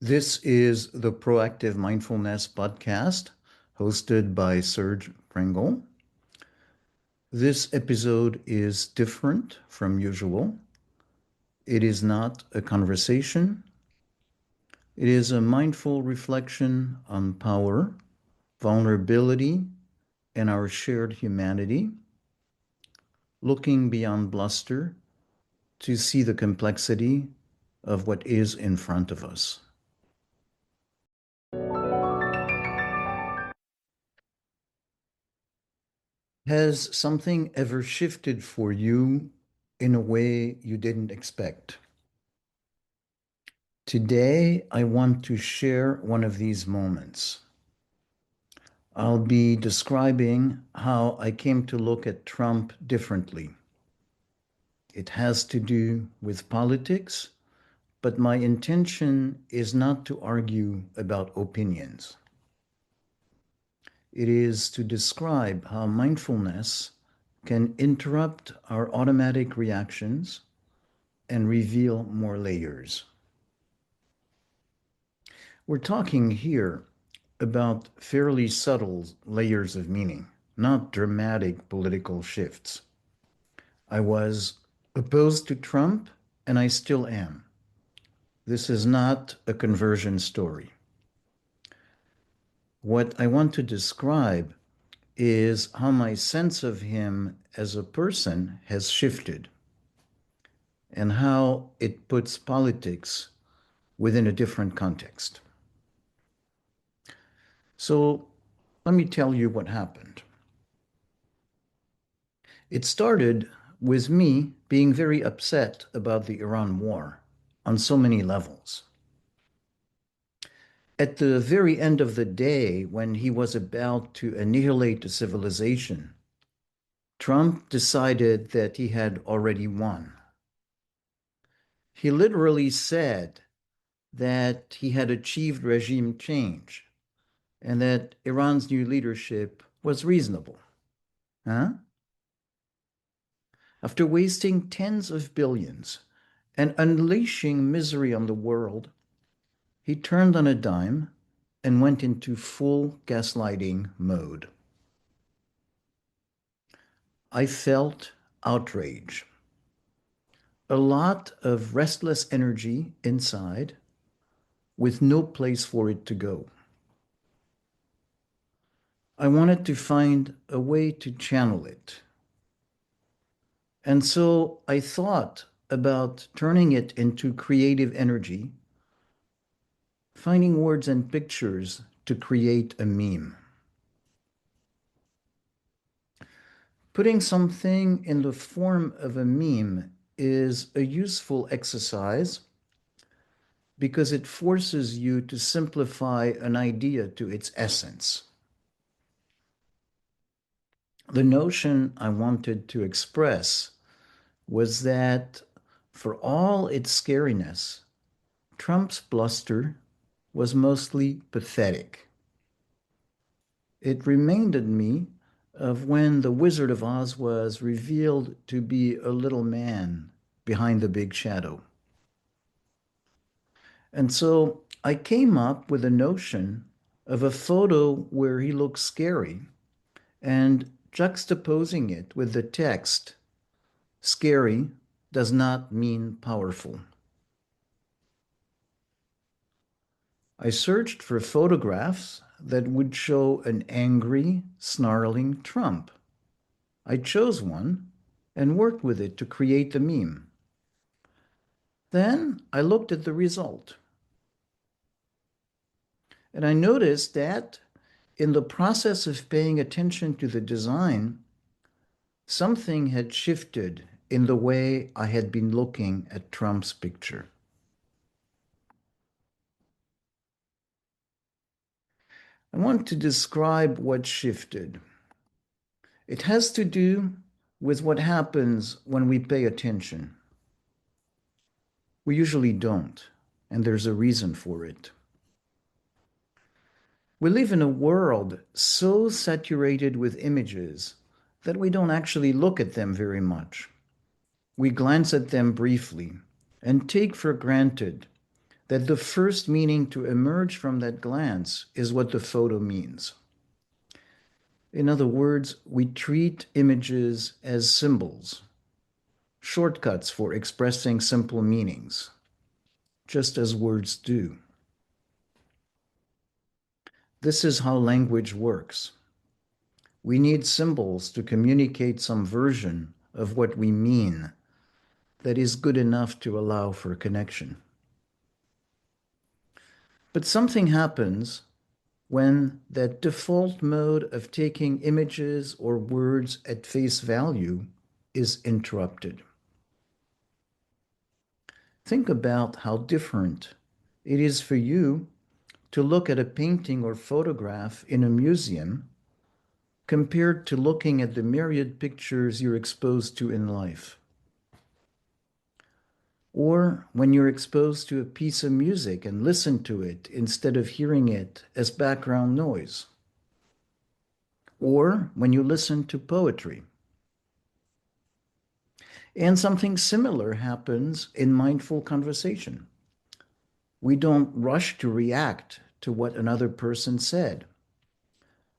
This is the Proactive Mindfulness podcast hosted by Serge Pringle. This episode is different from usual. It is not a conversation. It is a mindful reflection on power, vulnerability, and our shared humanity, looking beyond bluster to see the complexity of what is in front of us. Has something ever shifted for you in a way you didn't expect? Today, I want to share one of these moments. I'll be describing how I came to look at Trump differently. It has to do with politics, but my intention is not to argue about opinions. It is to describe how mindfulness can interrupt our automatic reactions and reveal more layers. We're talking here about fairly subtle layers of meaning, not dramatic political shifts. I was opposed to Trump, and I still am. This is not a conversion story. What I want to describe is how my sense of him as a person has shifted and how it puts politics within a different context. So let me tell you what happened. It started with me being very upset about the Iran war on so many levels. At the very end of the day, when he was about to annihilate a civilization, Trump decided that he had already won. He literally said that he had achieved regime change and that Iran's new leadership was reasonable. Huh? After wasting tens of billions and unleashing misery on the world, he turned on a dime and went into full gaslighting mode. I felt outrage, a lot of restless energy inside with no place for it to go. I wanted to find a way to channel it. And so I thought about turning it into creative energy, finding words and pictures to create a meme. Putting something in the form of a meme is a useful exercise because it forces you to simplify an idea to its essence. The notion I wanted to express was that for all its scariness, Trump's bluster was mostly pathetic. It reminded me of when the Wizard of Oz was revealed to be a little man behind the big shadow. And so I came up with a notion of a photo where he looks scary and juxtaposing it with the text, scary does not mean powerful. I searched for photographs that would show an angry, snarling Trump. I chose one and worked with it to create the meme. Then I looked at the result. And I noticed that in the process of paying attention to the design, something had shifted in the way I had been looking at Trump's picture. I want to describe what shifted. It has to do with what happens when we pay attention. We usually don't, and there's a reason for it. We live in a world so saturated with images that we don't actually look at them very much. We glance at them briefly and take for granted that the first meaning to emerge from that glance is what the photo means. In other words, we treat images as symbols, shortcuts for expressing simple meanings, just as words do. This is how language works. We need symbols to communicate some version of what we mean that is good enough to allow for connection. But something happens when that default mode of taking images or words at face value is interrupted. Think about how different it is for you to look at a painting or photograph in a museum compared to looking at the myriad pictures you're exposed to in life. Or when you're exposed to a piece of music and listen to it instead of hearing it as background noise. Or when you listen to poetry. And something similar happens in mindful conversation. We don't rush to react to what another person said.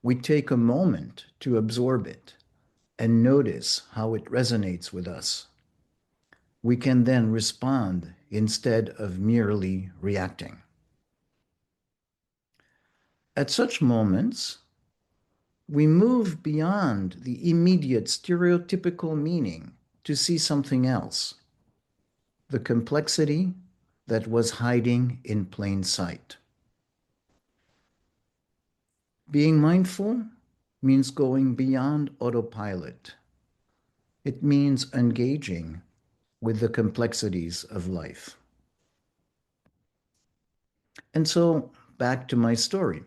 We take a moment to absorb it and notice how it resonates with us. We can then respond instead of merely reacting. At such moments, we move beyond the immediate stereotypical meaning to see something else, the complexity that was hiding in plain sight. Being mindful means going beyond autopilot. It means engaging with the complexities of life. And so, back to my story.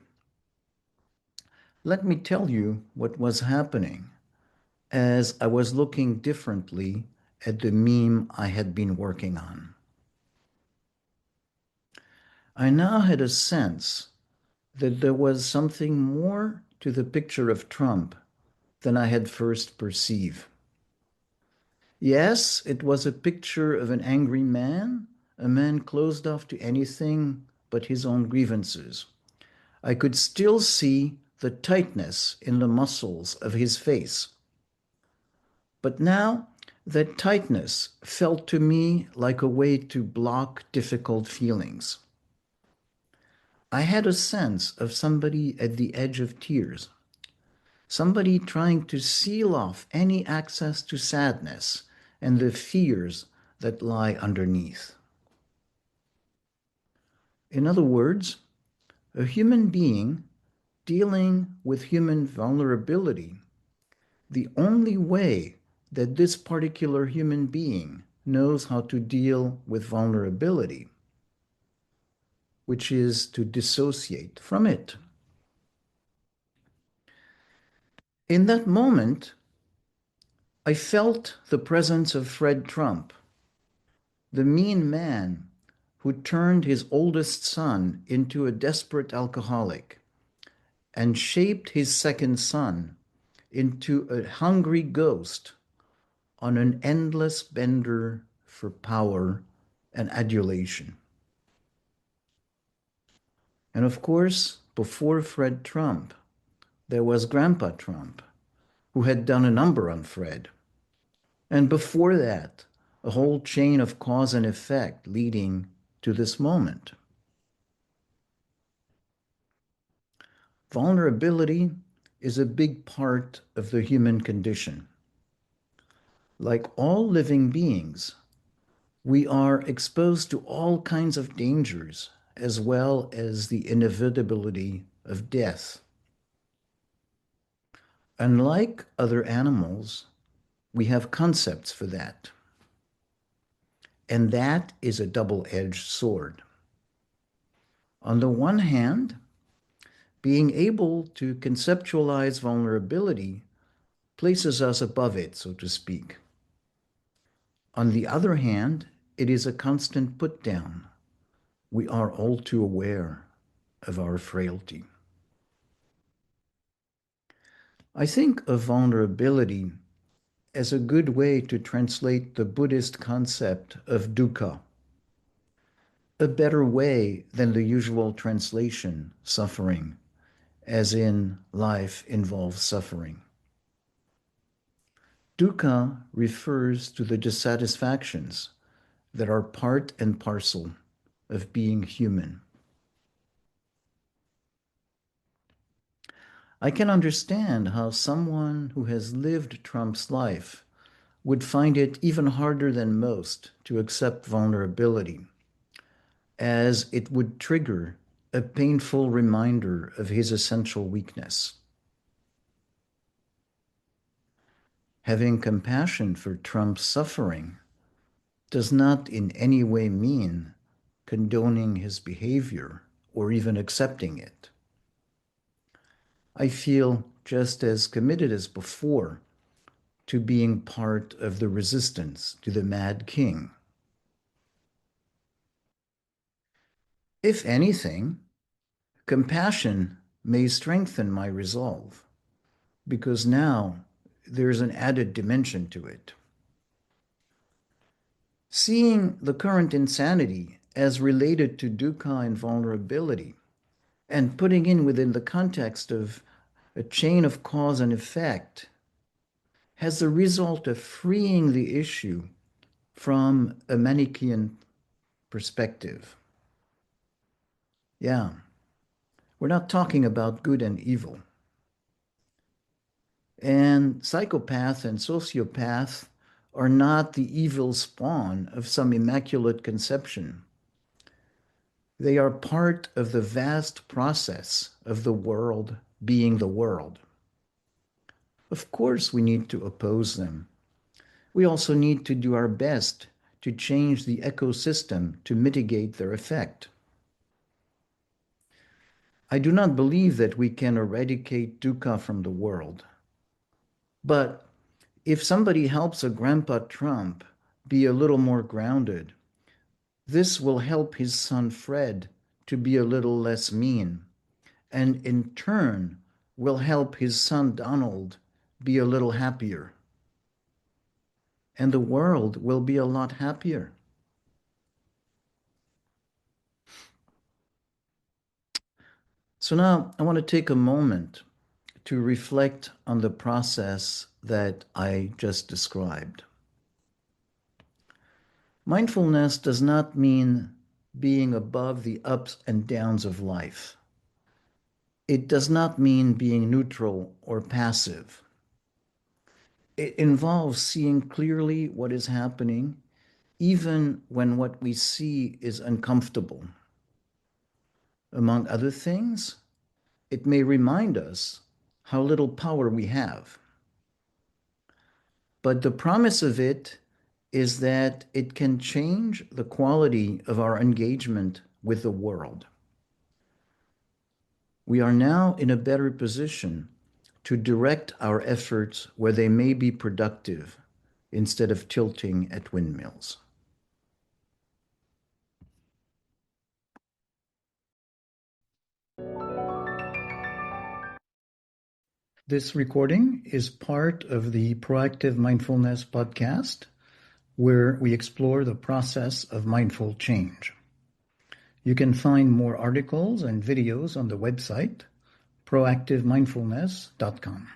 Let me tell you what was happening as I was looking differently at the meme I had been working on. I now had a sense that there was something more to the picture of Trump than I had first perceived. Yes, it was a picture of an angry man, a man closed off to anything but his own grievances. I could still see the tightness in the muscles of his face. But now, that tightness felt to me like a way to block difficult feelings. I had a sense of somebody at the edge of tears, somebody trying to seal off any access to sadness and the fears that lie underneath. In other words, a human being dealing with human vulnerability, the only way that this particular human being knows how to deal with vulnerability, which is to dissociate from it. In that moment, I felt the presence of Fred Trump, the mean man who turned his oldest son into a desperate alcoholic and shaped his second son into a hungry ghost on an endless bender for power and adulation. And of course, before Fred Trump, there was Grandpa Trump, who had done a number on Fred. And before that, a whole chain of cause and effect leading to this moment. Vulnerability is a big part of the human condition. Like all living beings, we are exposed to all kinds of dangers, as well as the inevitability of death. Unlike other animals, we have concepts for that. And that is a double-edged sword. On the one hand, being able to conceptualize vulnerability places us above it, so to speak. On the other hand, it is a constant put down. We are all too aware of our frailty. I think of vulnerability as a good way to translate the Buddhist concept of dukkha. a better way than the usual translation, suffering, as in life involves suffering. Dukkha refers to the dissatisfactions that are part and parcel of being human. I can understand how someone who has lived Trump's life would find it even harder than most to accept vulnerability, as it would trigger a painful reminder of his essential weakness. Having compassion for Trump's suffering does not in any way mean condoning his behavior or even accepting it. I feel just as committed as before to being part of the resistance to the Mad King. If anything, compassion may strengthen my resolve, because now there's an added dimension to it. Seeing the current insanity as related to dukkha and vulnerability, and putting in within the context of a chain of cause and effect, has the result of freeing the issue from a Manichaean perspective. Yeah, we're not talking about good and evil. And psychopath and sociopath are not the evil spawn of some immaculate conception. They are part of the vast process of the world being the world. Of course, we need to oppose them. We also need to do our best to change the ecosystem to mitigate their effect. I do not believe that we can eradicate dukkha from the world. But if somebody helps a Grandpa Trump be a little more grounded, this will help his son Fred to be a little less mean, and in turn will help his son Donald be a little happier. And the world will be a lot happier. So now I want to take a moment to reflect on the process that I just described. Mindfulness does not mean being above the ups and downs of life. It does not mean being neutral or passive. It involves seeing clearly what is happening, even when what we see is uncomfortable. Among other things, it may remind us how little power we have. But the promise of it is that it can change the quality of our engagement with the world. We are now in a better position to direct our efforts where they may be productive instead of tilting at windmills. This recording is part of the Proactive Mindfulness podcast, where we explore the process of mindful change. You can find more articles and videos on the website proactivemindfulness.com.